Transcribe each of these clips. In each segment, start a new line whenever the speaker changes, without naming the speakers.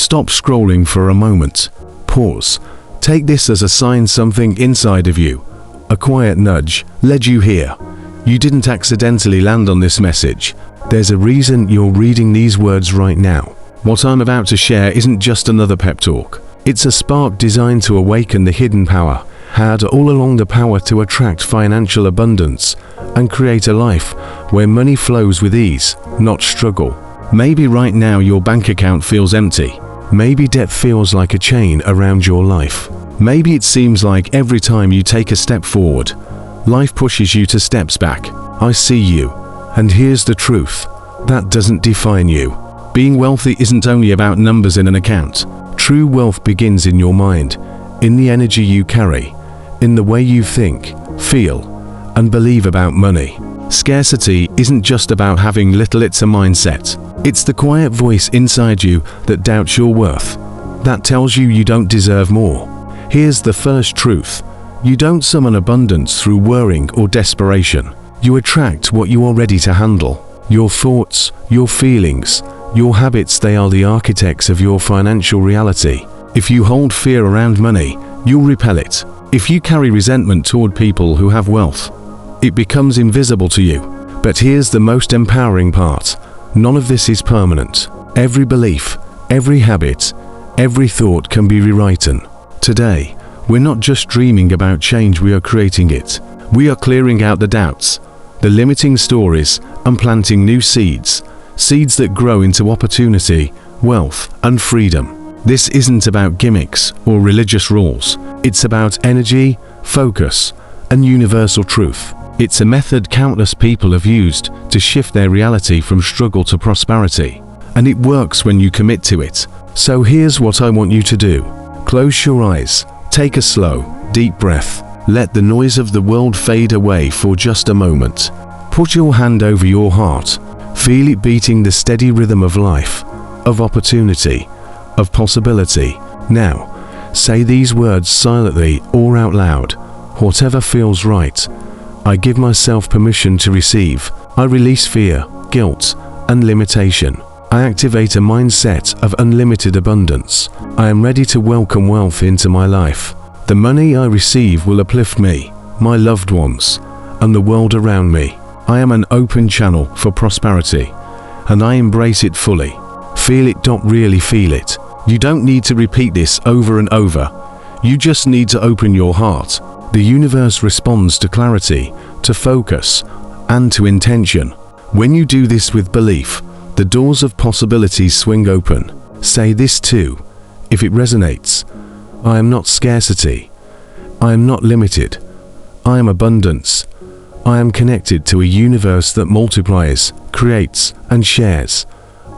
Stop scrolling for a moment. Pause. Take this as a sign something inside of you, a quiet nudge, led you here. You didn't accidentally land on this message. There's a reason you're reading these words right now. What I'm about to share isn't just another pep talk. It's a spark designed to awaken the hidden power, had all along the power to attract financial abundance and create a life where money flows with ease, not struggle. Maybe right now your bank account feels empty. Maybe debt feels like a chain around your life. Maybe it seems like every time you take a step forward, life pushes you 2 steps back. I see you, and here's the truth. That doesn't define you. Being wealthy isn't only about numbers in an account. True wealth begins in your mind, in the energy you carry, in the way you think, feel, and believe about money. Scarcity isn't just about having little, it's a mindset. It's the quiet voice inside you that doubts your worth, that tells you don't deserve more. Here's the first truth. You don't summon abundance through worrying or desperation. You attract what you are ready to handle. Your thoughts, your feelings, your habits, they are the architects of your financial reality. If you hold fear around money, you'll repel it. If you carry resentment toward people who have wealth, it becomes invisible to you. But here's the most empowering part. None of this is permanent. Every belief, every habit, every thought can be rewritten. Today, we're not just dreaming about change, we are creating it. We are clearing out the doubts, the limiting stories, and planting new seeds. Seeds that grow into opportunity, wealth, and freedom. This isn't about gimmicks or religious rules. It's about energy, focus, and universal truth. It's a method countless people have used to shift their reality from struggle to prosperity. And it works when you commit to it. So here's what I want you to do. Close your eyes. Take a slow, deep breath. Let the noise of the world fade away for just a moment. Put your hand over your heart. Feel it beating, the steady rhythm of life, of opportunity, of possibility. Now, say these words silently or out loud. Whatever feels right. I give myself permission to receive. I release fear, guilt, and limitation. I activate a mindset of unlimited abundance. I am ready to welcome wealth into my life. The money I receive will uplift me, my loved ones, and the world around me. I am an open channel for prosperity, and I embrace it fully. Feel it, don't really feel it. You don't need to repeat this over and over. You just need to open your heart. The universe responds to clarity, to focus, and to intention. When you do this with belief, the doors of possibilities swing open. Say this too, if it resonates. I am not scarcity. I am not limited. I am abundance. I am connected to a universe that multiplies, creates, and shares.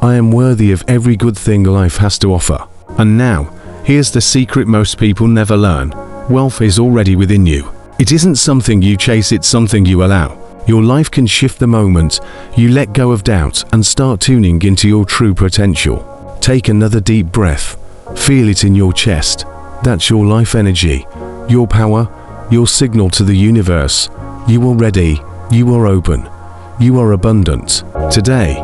I am worthy of every good thing life has to offer. And now, here's the secret most people never learn. Wealth is already within you. It isn't something you chase, it's something you allow. Your life can shift the moment you let go of doubt and start tuning into your true potential. Take another deep breath. Feel it in your chest. That's your life energy, your power, your signal to the universe. You are ready, you are open, you are abundant. Today,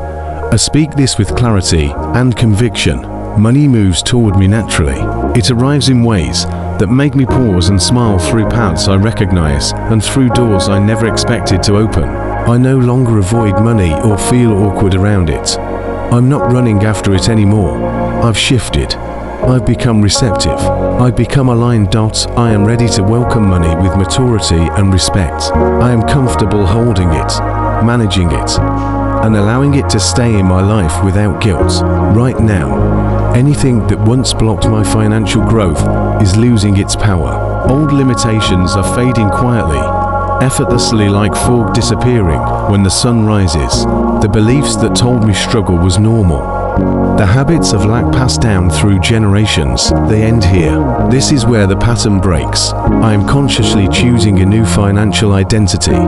I speak this with clarity and conviction. Money moves toward me naturally. It arrives in ways that make me pause and smile, through paths I recognize and through doors I never expected to open. I no longer avoid money or feel awkward around it. I'm not running after it anymore. I've shifted. I've become receptive. I've become aligned. I am ready to welcome money with maturity and respect. I am comfortable holding it, managing it, and allowing it to stay in my life without guilt. Right now, anything that once blocked my financial growth is losing its power. Old limitations are fading quietly, effortlessly, like fog disappearing when the sun rises. The beliefs that told me struggle was normal, the habits of lack passed down through generations, they end here. This is where the pattern breaks. I am consciously choosing a new financial identity.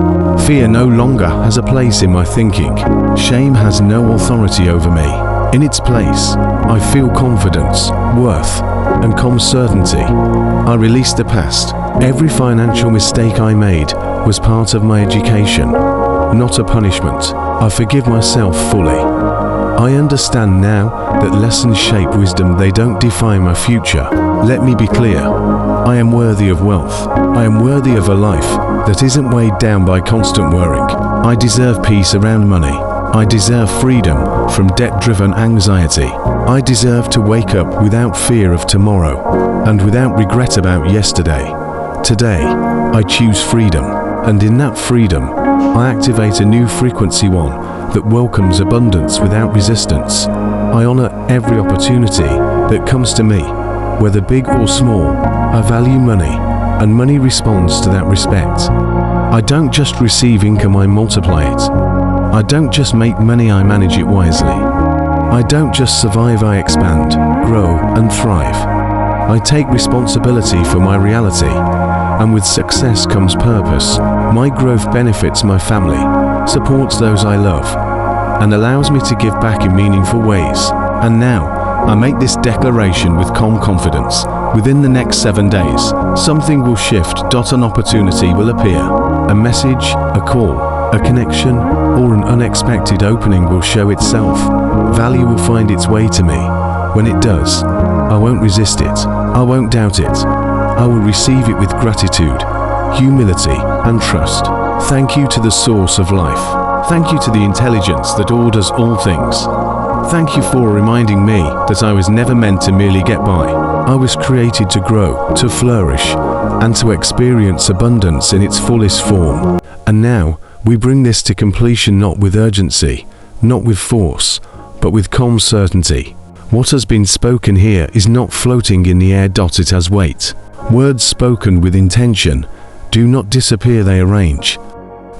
Fear no longer has a place in my thinking. Shame has no authority over me. In its place, I feel confidence, worth, and calm certainty. I release the past. Every financial mistake I made was part of my education, not a punishment. I forgive myself fully. I understand now that lessons shape wisdom, they don't define my future. Let me be clear. I am worthy of wealth. I am worthy of a life that isn't weighed down by constant worrying. I deserve peace around money. I deserve freedom from debt-driven anxiety. I deserve to wake up without fear of tomorrow and without regret about yesterday. Today, I choose freedom, and in that freedom, I activate a new frequency, one that welcomes abundance without resistance. I honor every opportunity that comes to me, whether big or small. I value money, and money responds to that respect. I don't just receive income, I multiply it. I don't just make money, I manage it wisely. I don't just survive, I expand, grow, and thrive. I take responsibility for my reality, and with success comes purpose. My growth benefits my family, supports those I love, and allows me to give back in meaningful ways. And now, I make this declaration with calm confidence. Within the next 7 days, something will shift. An opportunity will appear. A message, a call, a connection, or an unexpected opening will show itself. Value will find its way to me. When it does, I won't resist it. I won't doubt it. I will receive it with gratitude, humility, and trust. Thank you to the source of life. Thank you to the intelligence that orders all things. Thank you for reminding me that I was never meant to merely get by. I was created to grow, to flourish, and to experience abundance in its fullest form. And now, we bring this to completion, not with urgency, not with force, but with calm certainty. What has been spoken here is not floating in the air. It has weight. Words spoken with intention do not disappear, they arrange.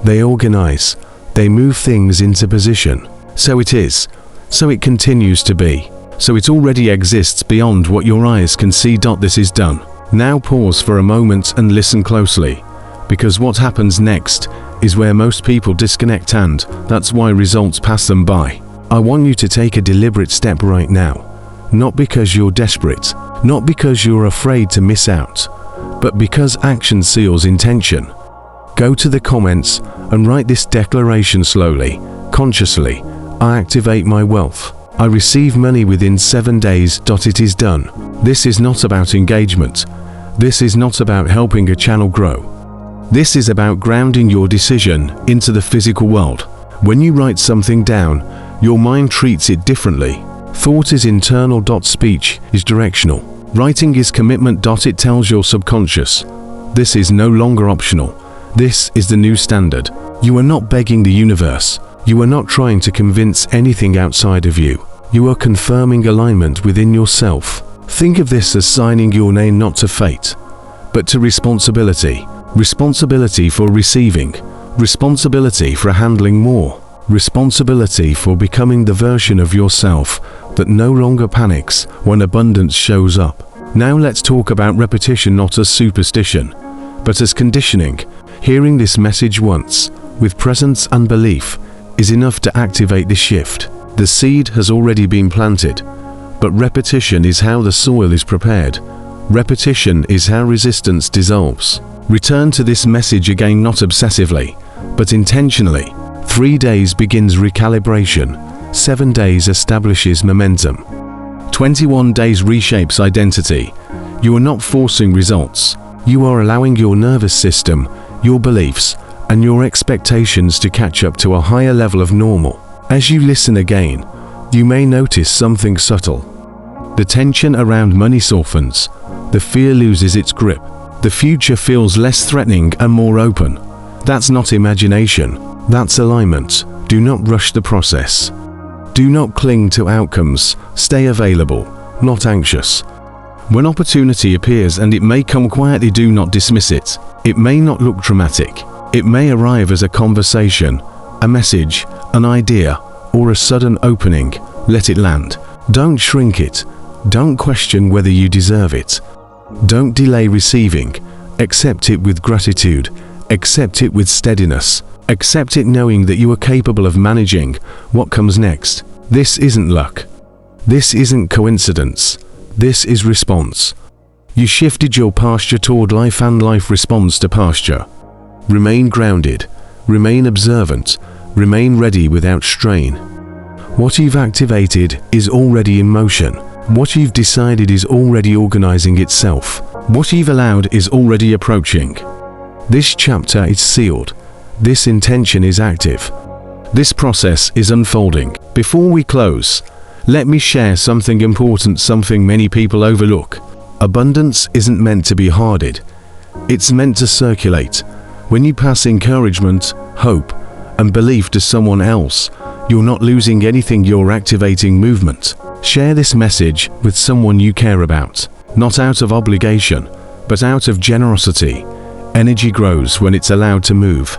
They organize. They move things into position. So it is. So it continues to be. So it already exists beyond what your eyes can see. This is done. Now pause for a moment and listen closely, because what happens next is where most people disconnect, and that's why results pass them by. I want you to take a deliberate step right now, not because you're desperate, not because you're afraid to miss out, but because action seals intention. Go to the comments and write this declaration slowly, consciously. I activate my wealth. I receive money within 7 days. It is done. This is not about engagement. This is not about helping a channel grow. This is about grounding your decision into the physical world. When you write something down, your mind treats it differently. Thought is internal. Speech is directional. Writing is commitment. It tells your subconscious, this is no longer optional. This is the new standard. You are not begging the universe. You are not trying to convince anything outside of you. You are confirming alignment within yourself. Think of this as signing your name not to fate, but to responsibility. Responsibility for receiving. Responsibility for handling more. Responsibility for becoming the version of yourself that no longer panics when abundance shows up. Now let's talk about repetition, not as superstition, but as conditioning. Hearing this message once, with presence and belief, is enough to activate the shift. The seed has already been planted, but repetition is how the soil is prepared. Repetition is how resistance dissolves. Return to this message again, not obsessively, but intentionally. 3 days begins recalibration. 7 days establishes momentum. 21 days reshapes identity. You are not forcing results. You are allowing your nervous system, your beliefs, and your expectations to catch up to a higher level of normal. As you listen again, you may notice something subtle. The tension around money softens. The fear loses its grip. The future feels less threatening and more open. That's not imagination. That's alignment. Do not rush the process. Do not cling to outcomes. Stay available, not anxious. When opportunity appears, and it may come quietly, do not dismiss it. It may not look dramatic. It may arrive as a conversation, a message, an idea, or a sudden opening. Let it land. Don't shrink it. Don't question whether you deserve it. Don't delay receiving. Accept it with gratitude. Accept it with steadiness. Accept it knowing that you are capable of managing what comes next. This isn't luck. This isn't coincidence. This is response. You shifted your posture toward life, and life responds to posture. Remain grounded. Remain observant. Remain ready without strain. What you've activated is already in motion. What you've decided is already organizing itself. What you've allowed is already approaching. This chapter is sealed. This intention is active. This process is unfolding. Before we close, let me share something important, something many people overlook. Abundance isn't meant to be hoarded. It's meant to circulate. When you pass encouragement, hope, and belief to someone else, you're not losing anything, you're activating movement. Share this message with someone you care about, not out of obligation, but out of generosity. Energy grows when it's allowed to move.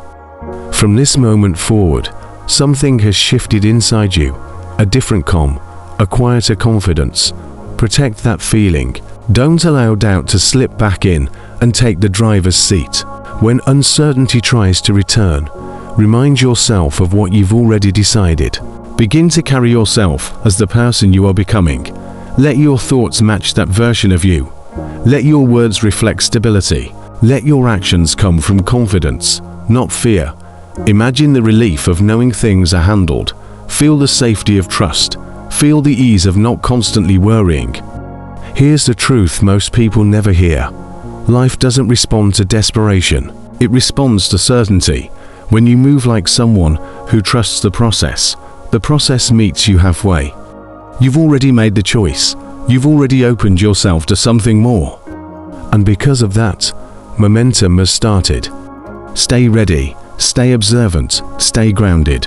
From this moment forward, something has shifted inside you, a different calm, a quieter confidence. Protect that feeling. Don't allow doubt to slip back in and take the driver's seat. When uncertainty tries to return, remind yourself of what you've already decided. Begin to carry yourself as the person you are becoming. Let your thoughts match that version of you. Let your words reflect stability. Let your actions come from confidence, not fear. Imagine the relief of knowing things are handled. Feel the safety of trust. Feel the ease of not constantly worrying. Here's the truth most people never hear. Life doesn't respond to desperation. It responds to certainty. When you move like someone who trusts the process meets you halfway. You've already made the choice. You've already opened yourself to something more. And because of that, momentum has started. Stay ready, stay observant, stay grounded.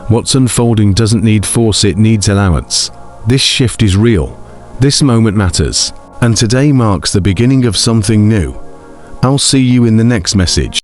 What's unfolding doesn't need force, it needs allowance. This shift is real. This moment matters. And today marks the beginning of something new. I'll see you in the next message.